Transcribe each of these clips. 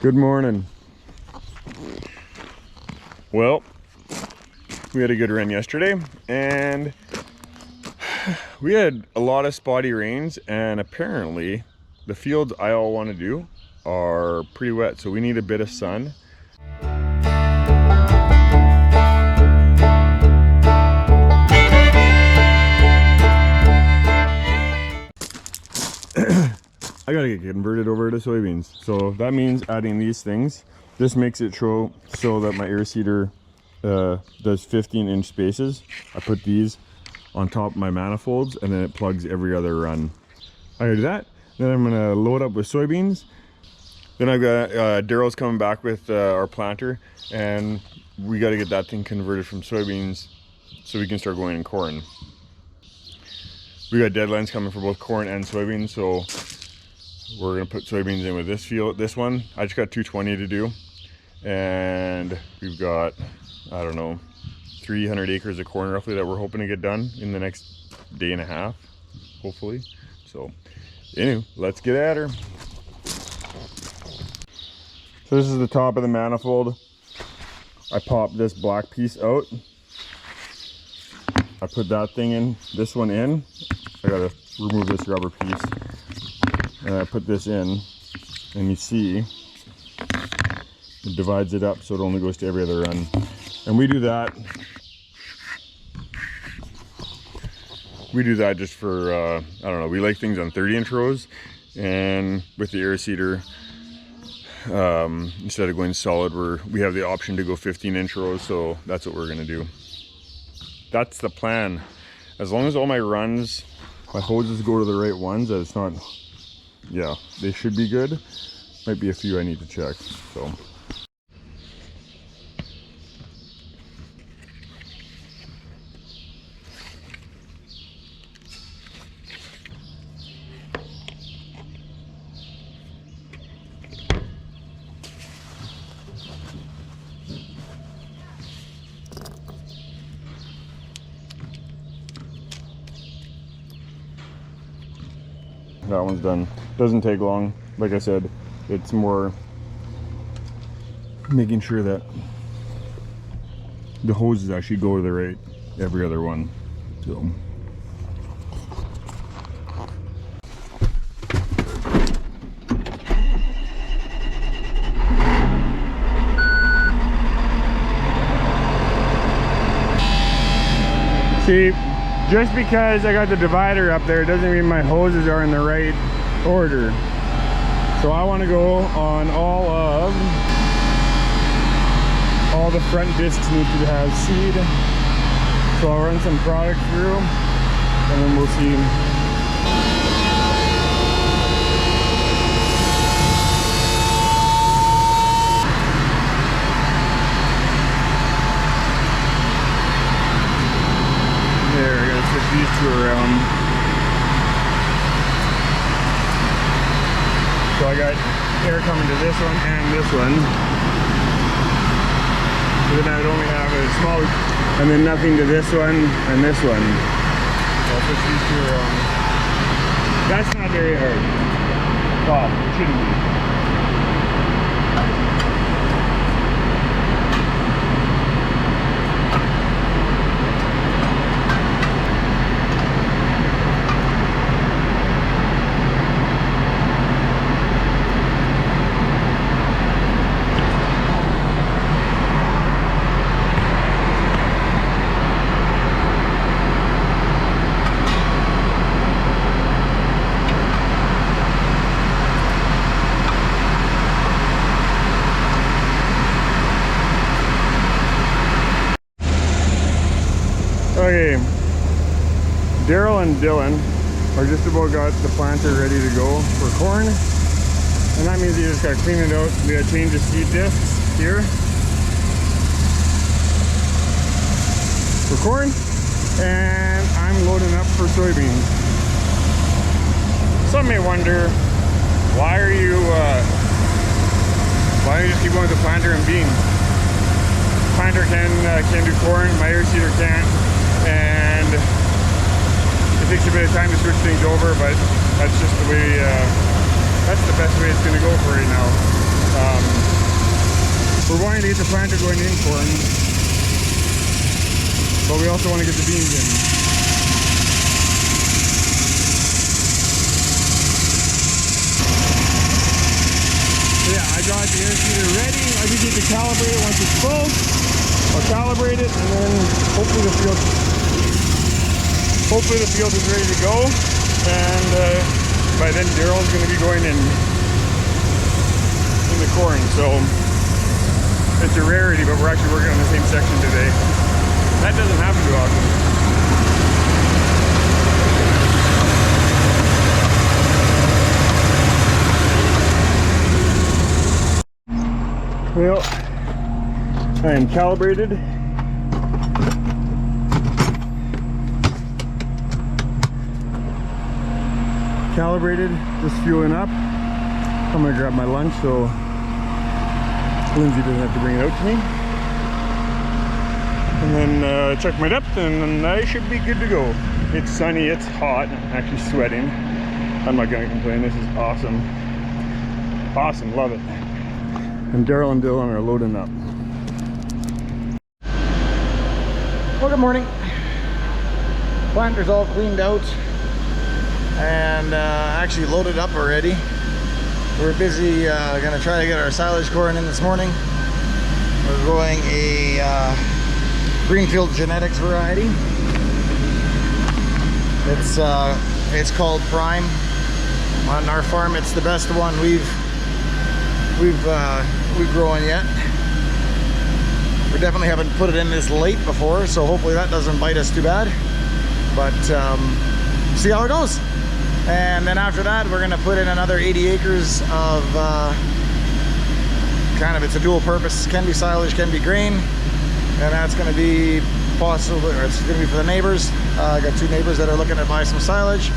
Good morning. Well, we had a good run yesterday and we had a lot of spotty rains, and apparently the fields I all want to do are pretty wet, so we need a bit of sun. I gotta get converted over to soybeans, so that means adding these things. This makes it so that my air seeder does 15-inch spaces. I put these on top of my manifolds and then it plugs every other run. I gotta do that. Then I'm gonna load up with soybeans. Then I've got Daryl's coming back with our planter, and we got to get that thing converted from soybeans so we can start going in corn. We got deadlines coming for both corn and soybeans, so we're gonna put soybeans in with this one. I just got 220 to do, and we've got, I don't know, 300 acres of corn roughly that we're hoping to get done in the next day and a half, hopefully. So anyway, let's get at her. So this is the top of the manifold. I popped this black piece out. I put that thing in, this one in. I gotta remove this rubber piece. And I put this in, and you see it divides it up so it only goes to every other run. And we do that just for I don't know, we like things on 30-inch rows, and with the air seeder, instead of going solid, we have the option to go 15-inch rows, so that's what we're gonna do. That's the plan. As long as all my runs, my hoses go to the right ones, that it's not, yeah, they should be good. Might be a few I need to check, so. That one's done. Doesn't take long. Like I said, it's more making sure that the hoses actually go to the right every other one. So see, just because I got the divider up there doesn't mean my hoses are in the right order. So I want to go on all the front discs need to have seed. So I'll run some product through and then we'll see. These two around. So I got air coming to this one and this one. So then I would only have a small, and then nothing to this one and this one. So I'll push these two around. That's not very hard. Well, it shouldn't be. Okay, Daryl and Dylan are just about got the planter ready to go for corn, and that means you just gotta clean it out. We gotta change the seed discs here for corn, and I'm loading up for soybeans. Some may wonder, why don't you just keep going with the planter and beans? Planter can do corn, my air seeder can't. And it takes a bit of time to switch things over, but that's just the way, that's the best way it's going to go for right now. trying to get the planter going in corn, but we also want to get the beans in. So yeah, I got the air seeder ready. I just need to calibrate it once it's full. I'll calibrate it, and then hopefully the field is ready to go. And by then Daryl's going to be going in the corn. So it's a rarity, but we're actually working on the same section today. That doesn't happen too often. Well, I am calibrated. Just fueling up. I'm gonna grab my lunch so Lindsay doesn't have to bring it out to me. And then check my depth, and then I should be good to go. It's sunny, it's hot, I'm actually sweating. I'm not gonna complain, this is awesome. Awesome, love it. And Daryl and Dylan are loading up. Well, good morning. Planter's all cleaned out and actually loaded up already. We're busy gonna try to get our silage corn in this morning. We're growing a Greenfield Genetics variety. It's called Prime. On our farm, it's the best one we've grown yet. We definitely haven't put it in this late before, so hopefully that doesn't bite us too bad. But see how it goes. And then after that, we're gonna put in another 80 acres of it's a dual purpose, can be silage, can be grain. And that's gonna be possible, or it's gonna be for the neighbors. I got 2 neighbors that are looking to buy some silage.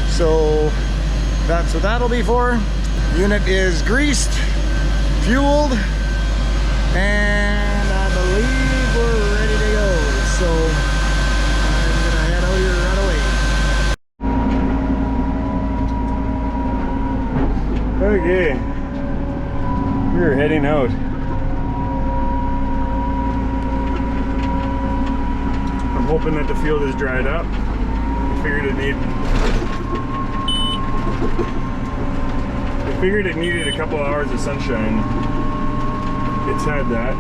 So that's what that'll be for. Unit is greased, fueled, and I believe we're ready to go. So I'm gonna head out here right away. Okay, we're heading out. I'm hoping that the field is dried up. I figured it needed a couple hours of sunshine. It's had that.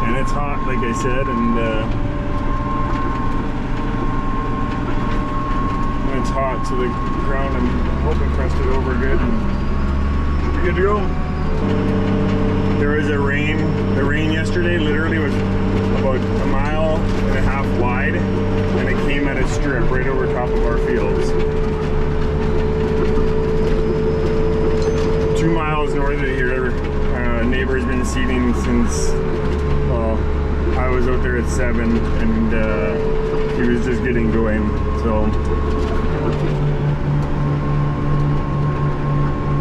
And it's hot, like I said, and when it's hot to the ground, I'm hoping crusted over good and should be good to go. There was the rain yesterday literally was about 1.5 miles wide, and it came at a strip right over top of our fields. 2 miles north of here, neighbor's been seeding since, I was out there at 7, and he was just getting going, so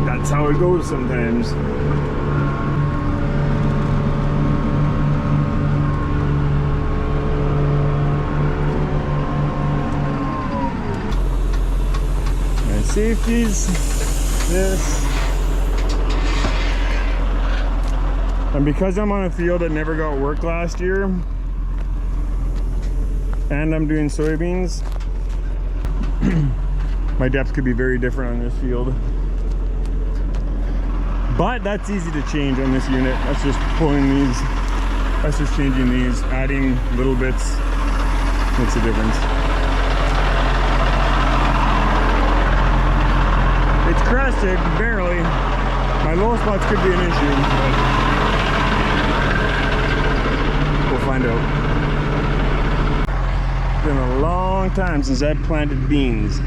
that's how it goes sometimes. Safeties, this, and because I'm on a field that never got work last year, and I'm doing soybeans, my depth could be very different on this field, but that's easy to change on this unit. That's just pulling these, that's just changing these, adding little bits makes a difference. It's crested, barely. My low spots could be an issue, but we'll find out. It's been a long time since I've planted beans.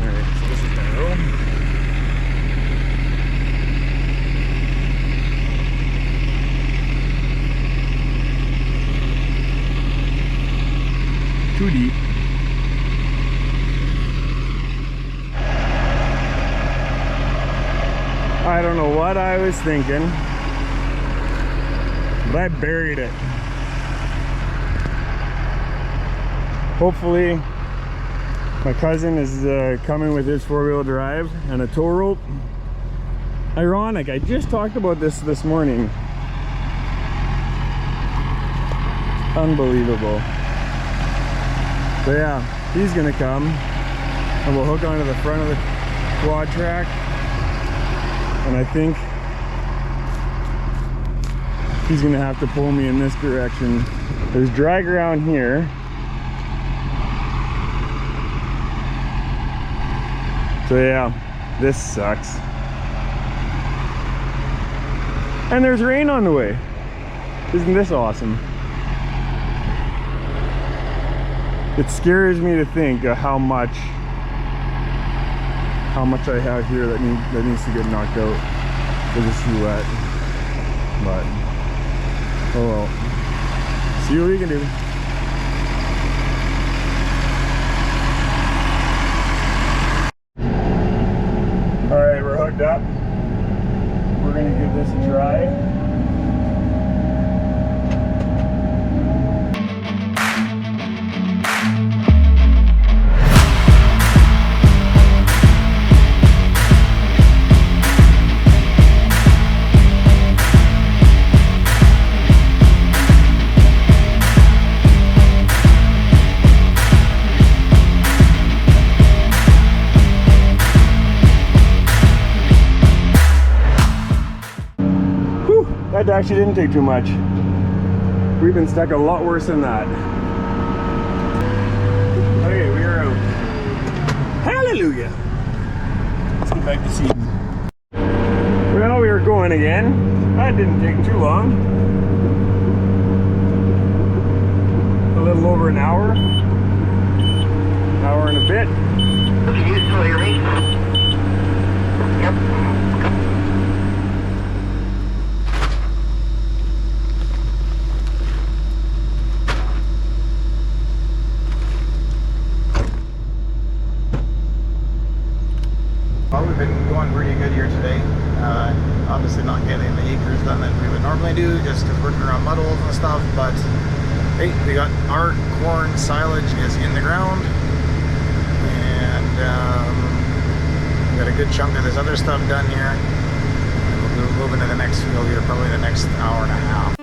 Alright, so this is gonna go. Too deep. I don't know what I was thinking, but I buried it. Hopefully my cousin is coming with his four-wheel drive and a tow rope. Ironic, I just talked about this morning. Unbelievable. So yeah, he's gonna come and we'll hook onto the front of the quad track, and I think he's gonna have to pull me in this direction. There's drag around here. So yeah, this sucks. And there's rain on the way. Isn't this awesome? It scares me to think of how much I have here that needs to get knocked out because it's too wet. But oh well. See what we can do. Alright, we're hooked up. We're gonna give this a try. That actually didn't take too much. We've been stuck a lot worse than that. Okay, we are out. Hallelujah! Let's get back to seating. Well, we were going again. That didn't take too long. A little over an hour. Hour and a bit. Can you still hear me? Yep. Well, we've been going pretty good here today. Obviously not getting the acres done that we would normally do just because working around mud holes and stuff, but hey, we got our corn silage is in the ground, and we got a good chunk of this other stuff done here. We'll move into the next field here probably the next hour and a half.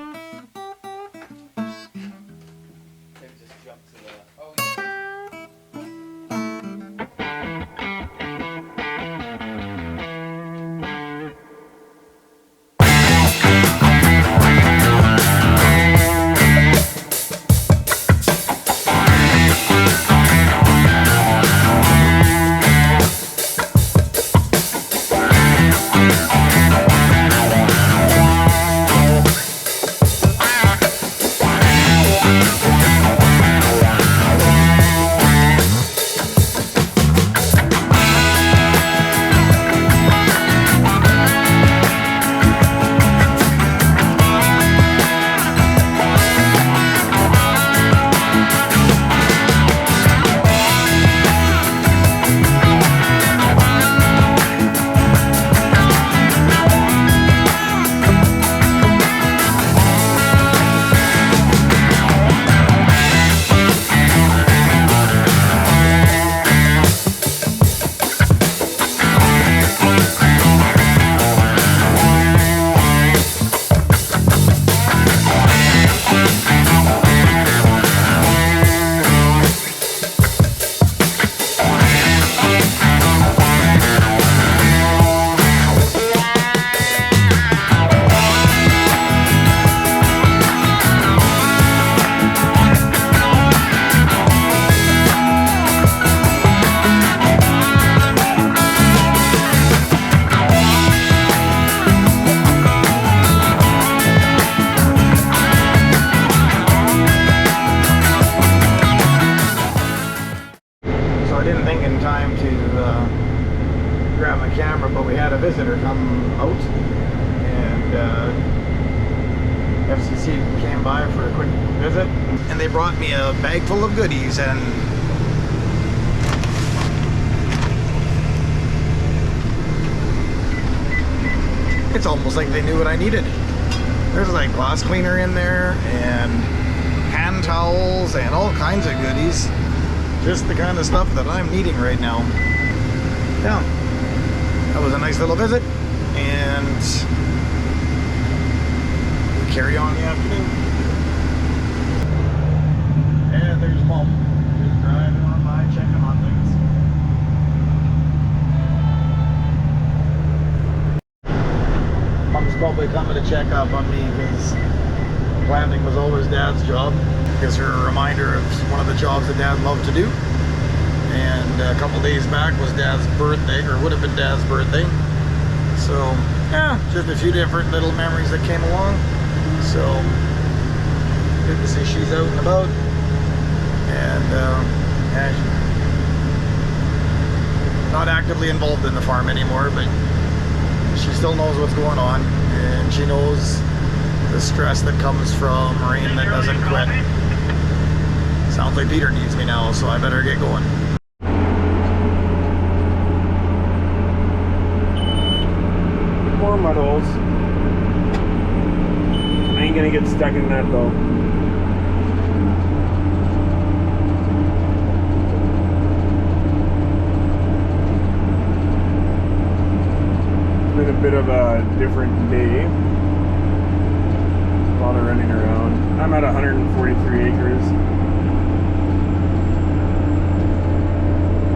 Grab my camera, but we had a visitor come out, and FCC came by for a quick visit, and they brought me a bag full of goodies, and it's almost like they knew what I needed. There's like glass cleaner in there, and hand towel towels and all kinds of goodies. Just the kind of stuff that I'm needing right now. Yeah, that was a nice little visit, and we carry on in the afternoon. And there's Mom, just driving on by, checking on things. Mom's probably coming to check up on me because planting was always Dad's job. Gives her a reminder of one of the jobs that Dad loved to do. And a couple days back was Dad's birthday, or would have been Dad's birthday. So, yeah, just a few different little memories that came along. So, good to see she's out and about. And, yeah, not actively involved in the farm anymore, but she still knows what's going on, and she knows the stress that comes from rain that doesn't quit. Sounds like Peter needs me now, so I better get going. More mud holes. I ain't gonna get stuck in that though. It's been a bit of a different day. A lot of running around. I'm at 143 acres.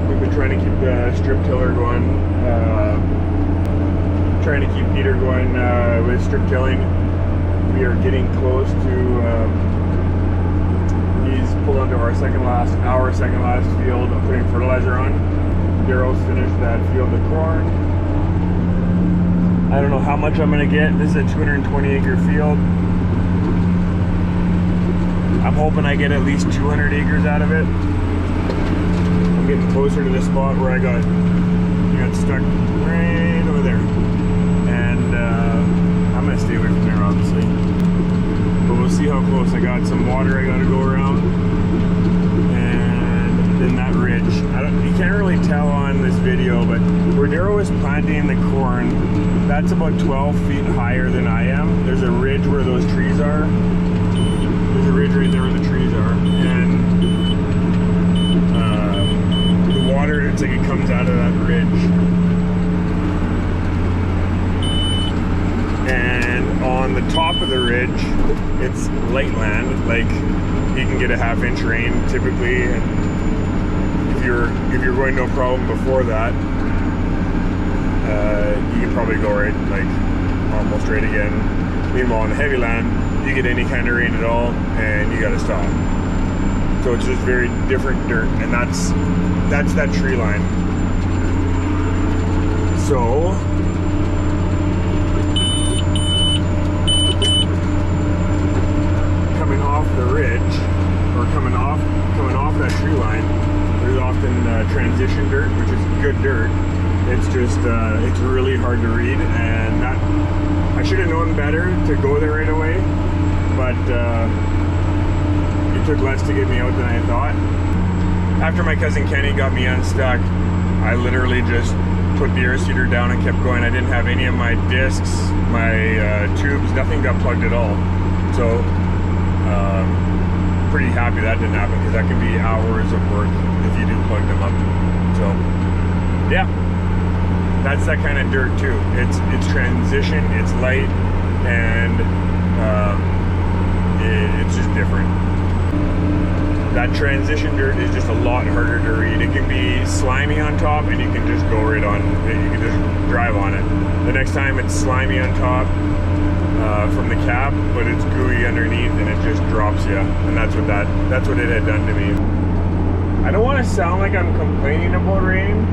We've been trying to keep the strip tiller going. Trying to keep Peter going with strip tilling. We are getting close to, he's pulled onto our second last field of putting fertilizer on. Daryl's finished that field of corn. I don't know how much I'm gonna get. This is a 220 acre field. I'm hoping I get at least 200 acres out of it. I'm getting closer to the spot where I got stuck right over there. And I'm gonna stay away from there, obviously. But we'll see how close. I got some water I gotta go around. And then that ridge. You can't really tell on this video, but where Daryl was planting the corn, that's about 12 feet higher than I am. There's a ridge where those trees are. There's a ridge right there where the trees are. And the water, it's like it comes out of that ridge. And on the top of the ridge, it's light land. Like, you can get a half-inch rain typically, and if you're going no problem before that, you can probably go right, like almost right again. Meanwhile, on the heavy land, you get any kind of rain at all, and you got to stop. So it's just very different dirt, and that's that tree line. So coming off the ridge, or coming off that tree line, there's often transition dirt, which is good dirt. It's just it's really hard to read, and I should have known better to go there right away, but it took less to get me out than I thought. After my cousin Kenny got me unstuck, I literally just put the air seeder down and kept going. I didn't have any of my discs, my tubes, nothing got plugged at all. So pretty happy that didn't happen, because that can be hours of work if you do plug them up. So yeah, that's that kind of dirt too. It's transition, it's light, and it's just different. That transition dirt is just a lot harder to read. It can be slimy on top, and you can just go right on, you can just drive on it. The next time it's slimy on top from the cap, but it's gooey underneath, and it just drops you. And that's what it had done to me. I don't want to sound like I'm complaining about rain,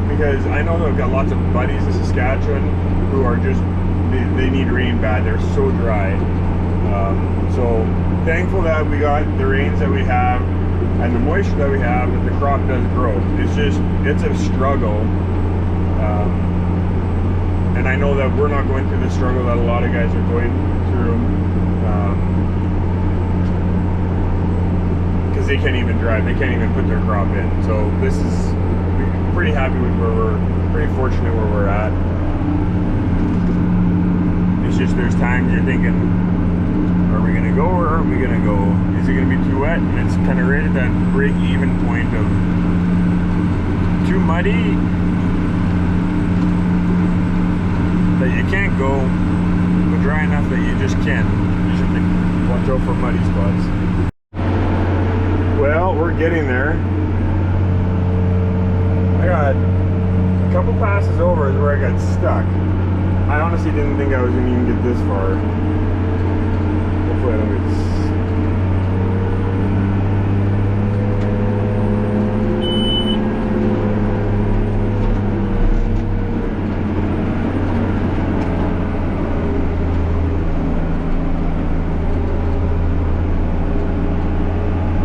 because I know that I've got lots of buddies in Saskatchewan who are just, they need rain bad. They're so dry. So thankful that we got the rains that we have and the moisture that we have, that the crop does grow. It's a struggle. And I know that we're not going through the struggle that a lot of guys are going through, because they can't even drive, they can't even put their crop in. So we're pretty happy with pretty fortunate where we're at. It's just there's times you're thinking, Are we gonna go or aren't we gonna go? Is it gonna be too wet? And it's kind of right at that break-even point of too muddy that you can't go, but dry enough that you just can't. You should watch out for muddy spots. Well, we're getting there. I got a couple passes over is where I got stuck. I honestly didn't think I was gonna even get this far. Hopefully I don't get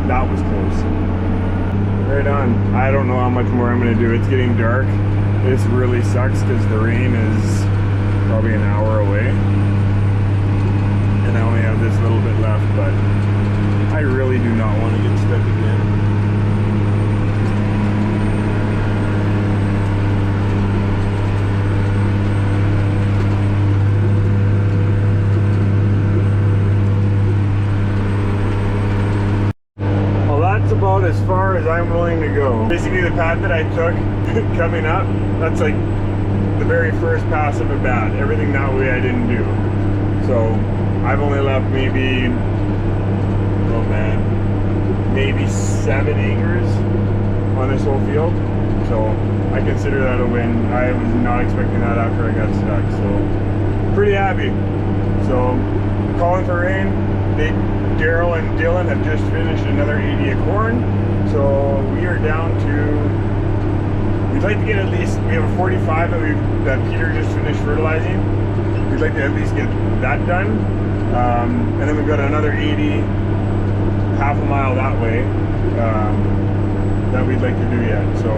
that was close. Right on. I don't know how much more I'm gonna do. It's getting dark. This really sucks because the rain is probably an hour away. And I only have this little bit left, but I really do not want to get stuck again. Well, that's about as far as I'm willing to go. Basically the path that I took coming up, that's like the very first pass of a bat. Everything that way I didn't do. So I've only left maybe, oh man, maybe 7 acres on this whole field. So I consider that a win. I was not expecting that after I got stuck. So pretty happy. So calling for rain. Daryl and Dylan have just finished another 80 of corn. So we are down to, we'd like to get at least, we have a 45 that Peter just finished fertilizing. We'd like to at least get that done. And then we've got another 80, half a mile that way, that we'd like to do yet. So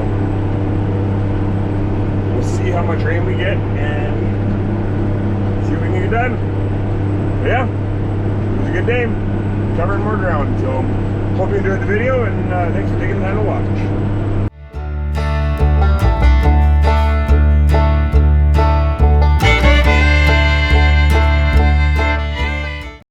we'll see how much rain we get and see what we can get done. But yeah, it was a good day. Covering more ground. So hope you enjoyed the video, and thanks for taking the time to watch.